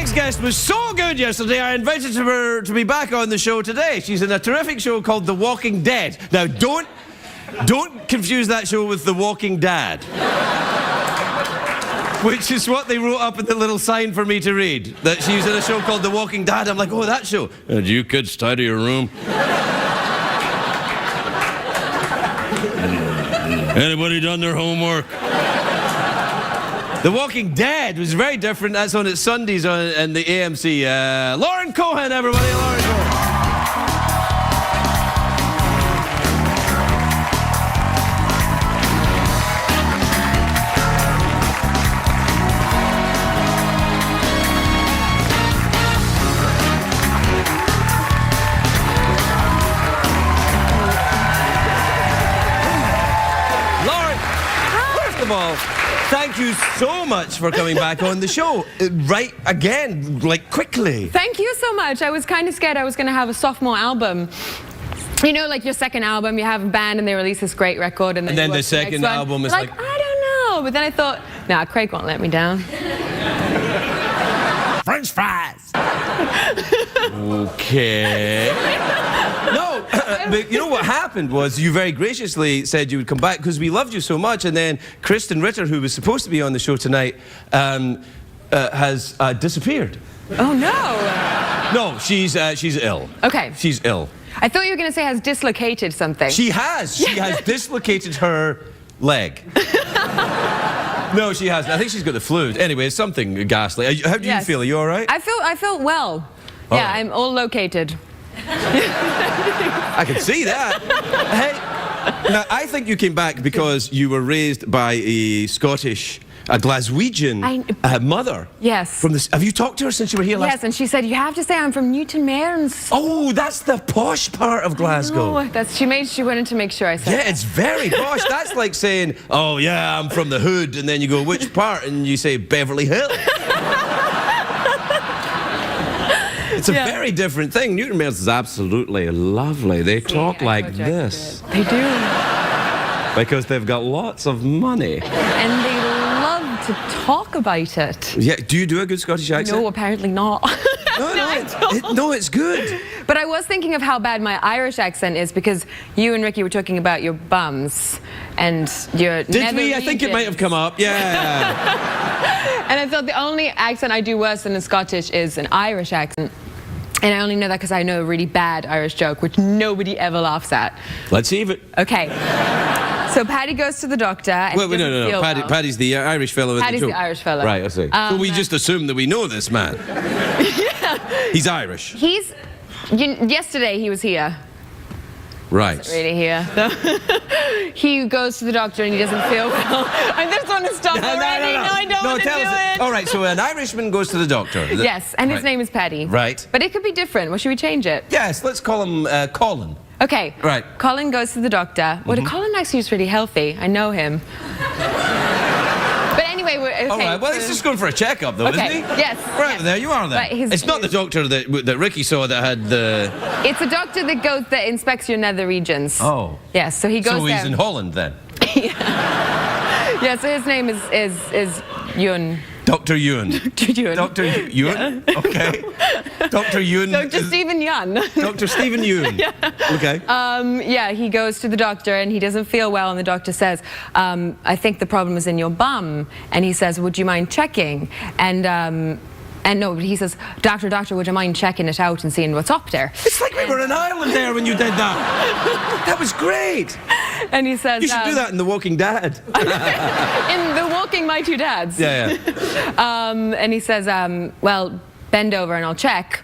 next guest was so good yesterday, I invited her to be back on the show today. She's in a terrific show called The Walking Dead. Now, don't confuse that show with The Walking Dad. Which is what they wrote up in the little sign for me to read. That she's in a show called The Walking Dad. I'm like, oh, that show. And you kids tidy your room. Anybody done their homework? The Walking Dead was very different. That's on its Sundays on the AMC. Lauren Cohan, everybody. Lauren Cohan. First of all, thank you so much for coming back on the show. Right again, like quickly. Thank you so much. I was kind of scared I was going to have a sophomore album. You know, like your second album, you have a band and they release this great record. And then the second album is like... I don't know. But then I thought, nah, Craig won't let me down. French fries. Okay. No, but you know what happened was you very graciously said you would come back because we loved you so much, and then Kristen Ritter, who was supposed to be on the show tonight, has disappeared. Oh no! No, she's ill. Okay. She's ill. I thought you were going to say has dislocated something. She has. She has dislocated her leg. No, she hasn't. I think she's got the flu. Anyway, it's something ghastly. How do you feel? Are you all right? I felt well. Oh. Yeah, I'm all located. I can see that. Hey, now I think you came back because you were raised by a Glaswegian mother. Yes. Have you talked to her since you were here last? Yes, and she said you have to say I'm from Newton Mearns. Oh, that's the posh part of Glasgow. She wanted to make sure I said. Yeah, that. it's very posh. That's like saying, oh yeah, I'm from the hood, and then you go, which part? And you say Beverly Hills. It's a very different thing. Newton Mearns is absolutely lovely. They talk like this. They do. Because they've got lots of money. And they love to talk about it. Yeah, do you do a good Scottish accent? No, apparently not. No, it's good. But I was thinking of how bad my Irish accent is because you and Ricky were talking about your bums and your Did we? I think it might have come up. Yeah. And I thought the only accent I do worse than a Scottish is an Irish accent. And I only know that because I know a really bad Irish joke, which nobody ever laughs at. Let's see if it... Okay. So Paddy goes to the doctor and no. Paddy's the Irish fellow. Paddy's the Irish fellow. Right, I see. So we just assume that we know this man. Yeah. He's Irish. Yesterday he was here. Right. He wasn't really here. No. He goes to the doctor and he doesn't feel well. I just want to stop already. No, I don't want to do it. All right, so an Irishman goes to the doctor. Yes, and his name is Paddy. Right. But it could be different. Well, should we change it? Yes, let's call him Colin. Okay. Right. Colin goes to the doctor. Well, Colin actually is really healthy. I know him. But anyway, okay. All right, well, he's just going for a checkup, though, isn't he? Yes. Right, yes. there you are, then. Right, it's not the doctor that Ricky saw that had the... It's a doctor that inspects your nether regions. Oh. Yes, so he goes So he's in Holland, then? Yeah, so his name is Ewan. Dr. Ewan. Dr. Ewan. Dr. Ewan? Yeah. Okay. Dr. Ewan. Dr. Stephen Ewan. Dr. Stephen Ewan. Yeah. Okay. Yeah, he goes to the doctor and he doesn't feel well, and the doctor says, I think the problem is in your bum. And he says, would you mind checking? And no, he says, doctor, would you mind checking it out and seeing what's up there? It's like we were in Ireland there when you did that. That was great. And he says... You should do that in The Walking Dad. In The Walking My Two Dads. Yeah. And he says, well, bend over and I'll check.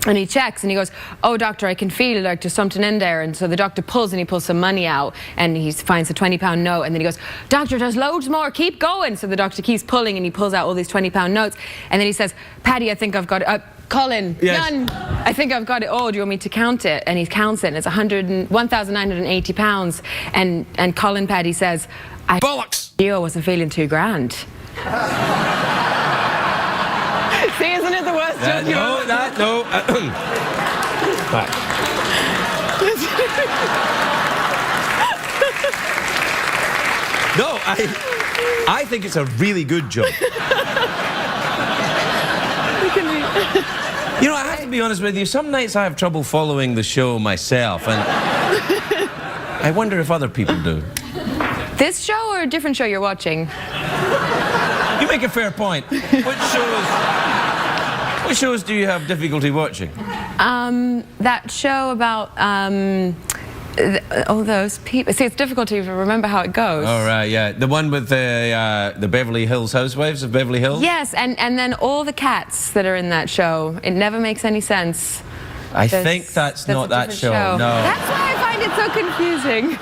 And he checks and he goes, oh, doctor, I can feel like there's something in there. And so the doctor pulls some money out and he finds a £20 note. And then he goes, doctor, there's loads more, keep going. So the doctor keeps pulling and he pulls out all these £20 notes. And then he says, Paddy, I think I've got it. Colin, yes. Jan, I think I've got it all. Do you want me to count it? And he counts it and it's £1,980. And Colin Paddy says, bollocks! I wasn't feeling too grand. See, isn't it the worst joke you ever? No. No, I think it's a really good joke. You know, I have to be honest with you. Some nights I have trouble following the show myself, and I wonder if other people do. This show or a different show you're watching? You make a fair point. Which shows do you have difficulty watching? That show about all those people. See, it's difficult to even remember how it goes. Oh, right, yeah. The one with the Beverly Hills Housewives of Beverly Hills? Yes, and then all the cats that are in that show. It never makes any sense. I think that's not that show. No. That's why I find it so confusing.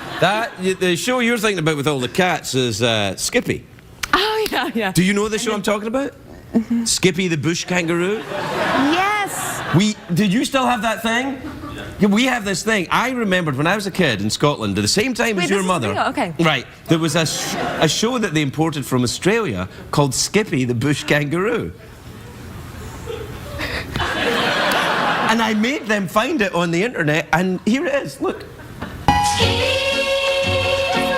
The show you're thinking about with all the cats is Skippy. Oh, yeah, yeah. Do you know the show I'm talking about? Skippy the bush kangaroo? Yes. Did you still have that thing? Yeah, we have this thing. I remembered when I was a kid in Scotland, at the same time as your mother. Okay. Right. There was a show that they imported from Australia called Skippy the bush kangaroo. And I made them find it on the internet, and here it is. Look. Skippy,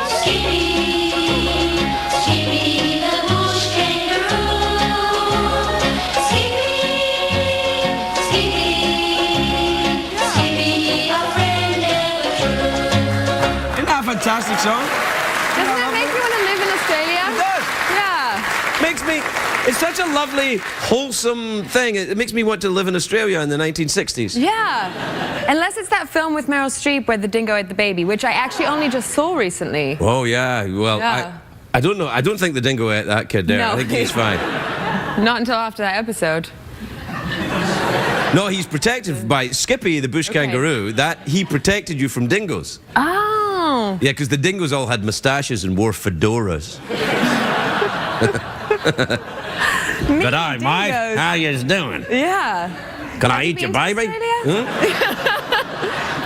Skippy, Skippy the bush kangaroo. Skippy, Skippy, Skippy, our friend ever true. Isn't that a fantastic song? Doesn't it make you want to live in Australia? It does. Yeah. Makes me... It's such a lovely, wholesome thing. It makes me want to live in Australia in the 1960s. Yeah. Unless it's that film with Meryl Streep where the dingo ate the baby, which I actually only just saw recently. Oh, yeah. Well, Yeah. I don't know. I don't think the dingo ate that kid there. No. I think he's fine. Not until after that episode. No, he's protected by Skippy, the bush kangaroo. He protected you from dingoes. Oh. Yeah, because the dingoes all had moustaches and wore fedoras. Good eye, Mike. How you doing? Yeah. Can I eat your baby?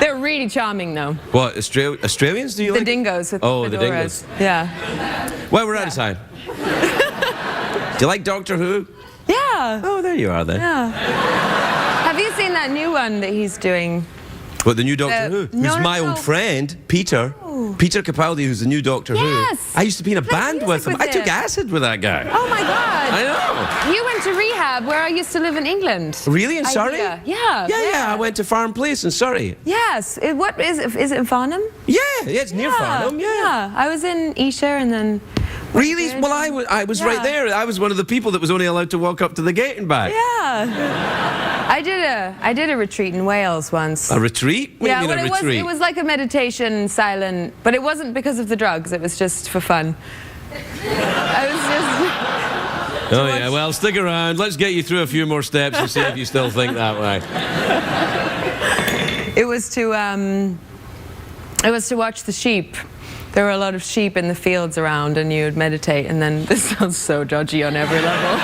They're really charming, though. What, Australians do you The like? dingoes with Oh, the the fedoras. dingoes. Yeah. Well, we're out of time. Do you like Doctor Who? Yeah. Oh, there you are then. Yeah. Have you seen that new one that he's doing? What, the new Doctor Who? No, Who's no, my no. old friend, Peter. Peter Capaldi, who's the new Doctor Yes. Who. I used to be in a Play band with music him. with I took him. acid with that guy. Oh my God. I know. You went to rehab where I used to live in England. Really? In Surrey? Yeah. Yeah. I went to Farm Place in Surrey. Yes. What is it in Farnham? Yeah, it's near Farnham, yeah. I was in Esher and then... Really? Well, I was right there. I was one of the people that was only allowed to walk up to the gate and back. Yeah. I did a retreat in Wales once. A retreat? What do you mean a retreat? It was like a meditation, silent, but it wasn't because of the drugs. It was just for fun. I was just... Oh, yeah, well, stick around. Let's get you through a few more steps and see if you still think that way. It was to watch the sheep. There were a lot of sheep in the fields around, and you would meditate, and then this sounds so dodgy on every level.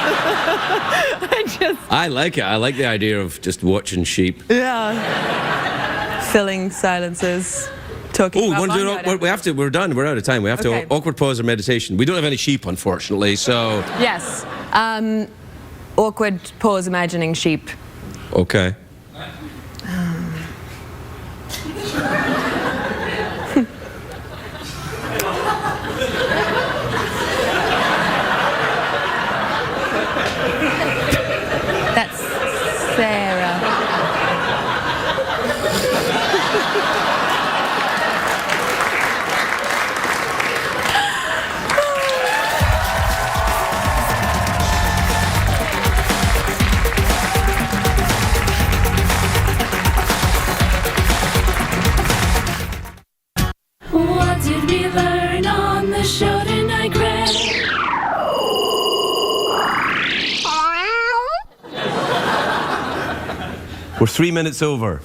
I like it. I like the idea of just watching sheep. Yeah. Filling silences, talking about we're done. We're out of time. We have to awkward pause or meditation. We don't have any sheep, unfortunately, so... Yes. Awkward pause imagining sheep. Okay. That's Sarah. What did we learn on the show tonight, Craig? We're 3 minutes over.